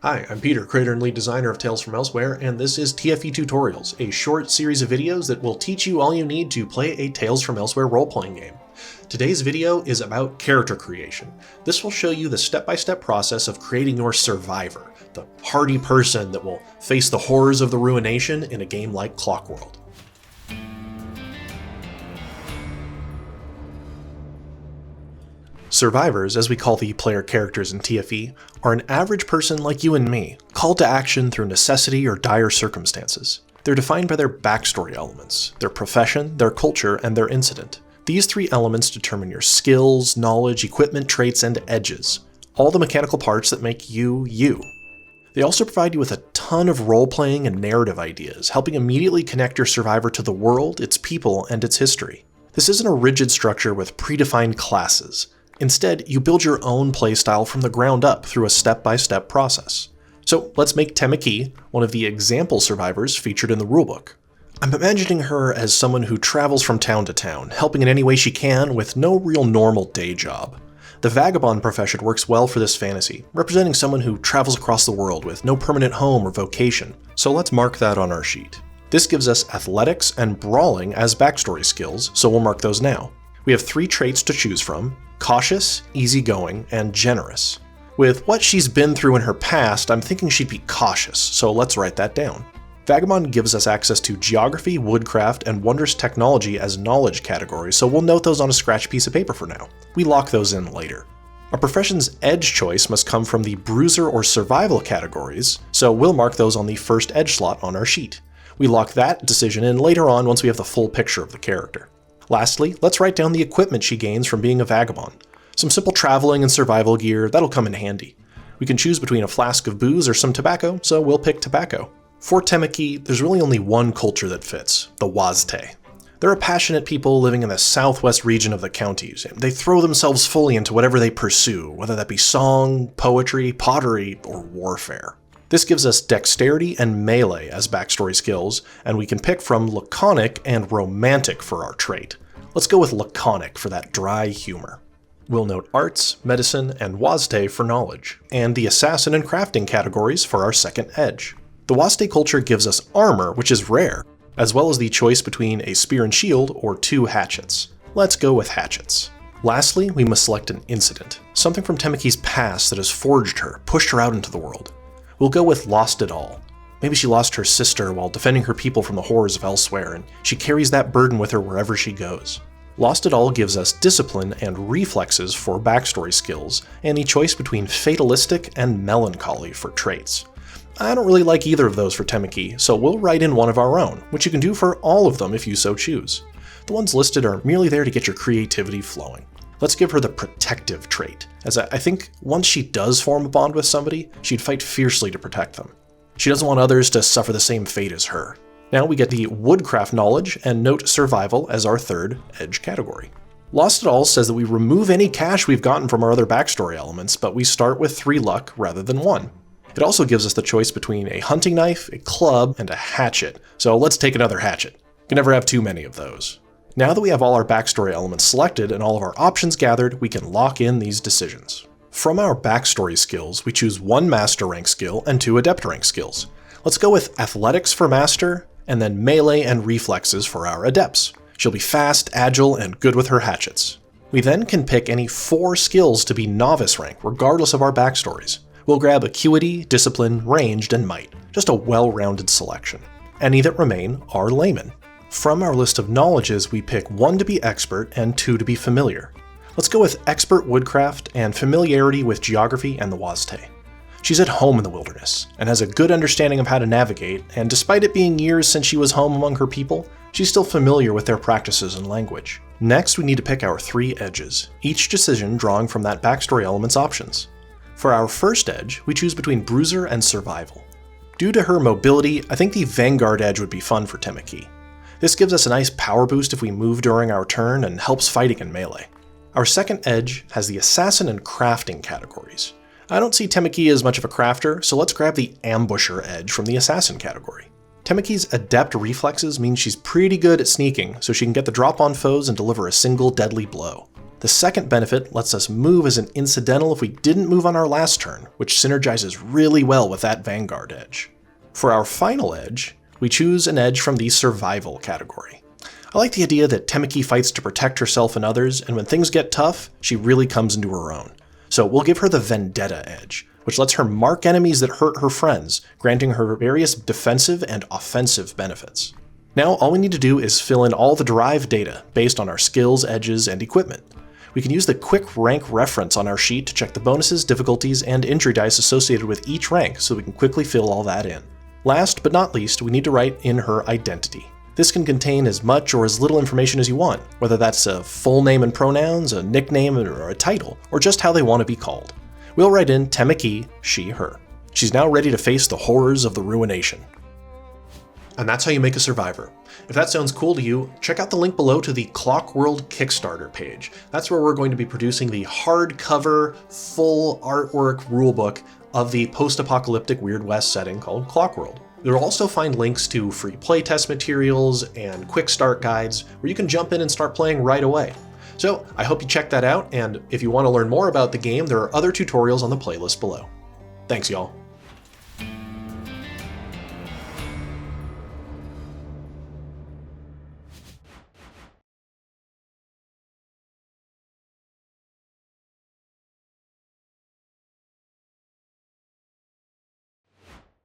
Hi, I'm Peter, creator and lead designer of Tales from Elsewhere, and this is TFE Tutorials, a short series of videos that will teach you all you need to play a Tales from Elsewhere role-playing game. Today's video is about character creation. This will show you the step-by-step process of creating your survivor, the hardy person that will face the horrors of the ruination in a game like Clockworld. Survivors, as we call the player characters in TFE, are an average person like you and me, called to action through necessity or dire circumstances. They're defined by their backstory elements, their profession, their culture, and their incident. These three elements determine your skills, knowledge, equipment, traits, and edges, all the mechanical parts that make you, you. They also provide you with a ton of role-playing and narrative ideas, helping immediately connect your survivor to the world, its people, and its history. This isn't a rigid structure with predefined classes. Instead, you build your own playstyle from the ground up through a step-by-step process. So let's make Temeki one of the example survivors featured in the rulebook. I'm imagining her as someone who travels from town to town, helping in any way she can with no real normal day job. The vagabond profession works well for this fantasy, representing someone who travels across the world with no permanent home or vocation, so let's mark that on our sheet. This gives us athletics and brawling as backstory skills, so we'll mark those now. We have 3 traits to choose from: cautious, easygoing, and generous. With what she's been through in her past, I'm thinking she'd be cautious, so let's write that down. Vagabond gives us access to geography, woodcraft, and wondrous technology as knowledge categories, so we'll note those on a scratch piece of paper for now. We lock those in later. Our profession's edge choice must come from the bruiser or survival categories, so we'll mark those on the first edge slot on our sheet. We lock that decision in later on once we have the full picture of the character. Lastly, let's write down the equipment she gains from being a vagabond. Some simple traveling and survival gear, that'll come in handy. We can choose between a flask of booze or some tobacco, so we'll pick tobacco. For Temeki, there's really only one culture that fits, the Wazte. They're a passionate people living in the southwest region of the counties. They throw themselves fully into whatever they pursue, whether that be song, poetry, pottery, or warfare. This gives us dexterity and melee as backstory skills, and we can pick from laconic and romantic for our trait. Let's go with laconic for that dry humor. We'll note arts, medicine, and Wazte for knowledge, and the assassin and crafting categories for our second edge. The Wazte culture gives us armor, which is rare, as well as the choice between a spear and shield or 2 hatchets. Let's go with hatchets. Lastly, we must select an incident, something from Temeki's past that has forged her, pushed her out into the world. We'll go with lost it all. Maybe she lost her sister while defending her people from the horrors of Elsewhere, and she carries that burden with her wherever she goes. Lost it all gives us discipline and reflexes for backstory skills, and the choice between fatalistic and melancholy for traits. I don't really like either of those for Temeki, so we'll write in one of our own, which you can do for all of them if you so choose. The ones listed are merely there to get your creativity flowing. Let's give her the protective trait, as I think once she does form a bond with somebody, she'd fight fiercely to protect them. She doesn't want others to suffer the same fate as her. Now we get the woodcraft knowledge and note survival as our third edge category. Lost It All says that we remove any cash we've gotten from our other backstory elements, but we start with 3 luck rather than 1. It also gives us the choice between a hunting knife, a club, and a hatchet, so let's take another hatchet. You can never have too many of those. Now that we have all our backstory elements selected and all of our options gathered, we can lock in these decisions. From our backstory skills, we choose 1 master rank skill and 2 adept rank skills. Let's go with athletics for master, and then melee and reflexes for our adepts. She'll be fast, agile, and good with her hatchets. We then can pick any 4 skills to be novice rank, regardless of our backstories. We'll grab acuity, discipline, ranged, and might. Just a well-rounded selection. Any that remain are layman. From our list of knowledges, we pick 1 to be expert and 2 to be familiar. Let's go with expert woodcraft and familiarity with geography and the Wazte. She's at home in the wilderness and has a good understanding of how to navigate, and despite it being years since she was home among her people, she's still familiar with their practices and language. Next, we need to pick our 3 edges, each decision drawing from that backstory element's options. For our first edge, we choose between bruiser and survival. Due to her mobility, I think the vanguard edge would be fun for Temeki. This gives us a nice power boost if we move during our turn and helps fighting in melee. Our second edge has the assassin and crafting categories. I don't see Temeki as much of a crafter, so let's grab the ambusher edge from the assassin category. Temeki's adept reflexes mean she's pretty good at sneaking, so she can get the drop on foes and deliver a single deadly blow. The second benefit lets us move as an incidental if we didn't move on our last turn, which synergizes really well with that Vanguard edge. For our final edge, we choose an edge from the survival category. I like the idea that Temeki fights to protect herself and others, and when things get tough, she really comes into her own. So we'll give her the Vendetta edge, which lets her mark enemies that hurt her friends, granting her various defensive and offensive benefits. Now all we need to do is fill in all the derived data based on our skills, edges, and equipment. We can use the quick rank reference on our sheet to check the bonuses, difficulties, and injury dice associated with each rank so we can quickly fill all that in. Last but not least, we need to write in her identity. This can contain as much or as little information as you want, whether that's a full name and pronouns, a nickname, or a title, or just how they want to be called. We'll write in Temeki, she, her. She's now ready to face the horrors of the ruination. And that's how you make a survivor. If that sounds cool to you, check out the link below to the Clockworld Kickstarter page. That's where we're going to be producing the hardcover, full artwork rulebook of the post-apocalyptic Weird West setting called Clockworld. You'll also find links to free playtest materials and quick start guides where you can jump in and start playing right away. So I hope you check that out, and if you want to learn more about the game, there are other tutorials on the playlist below. Thanks, y'all.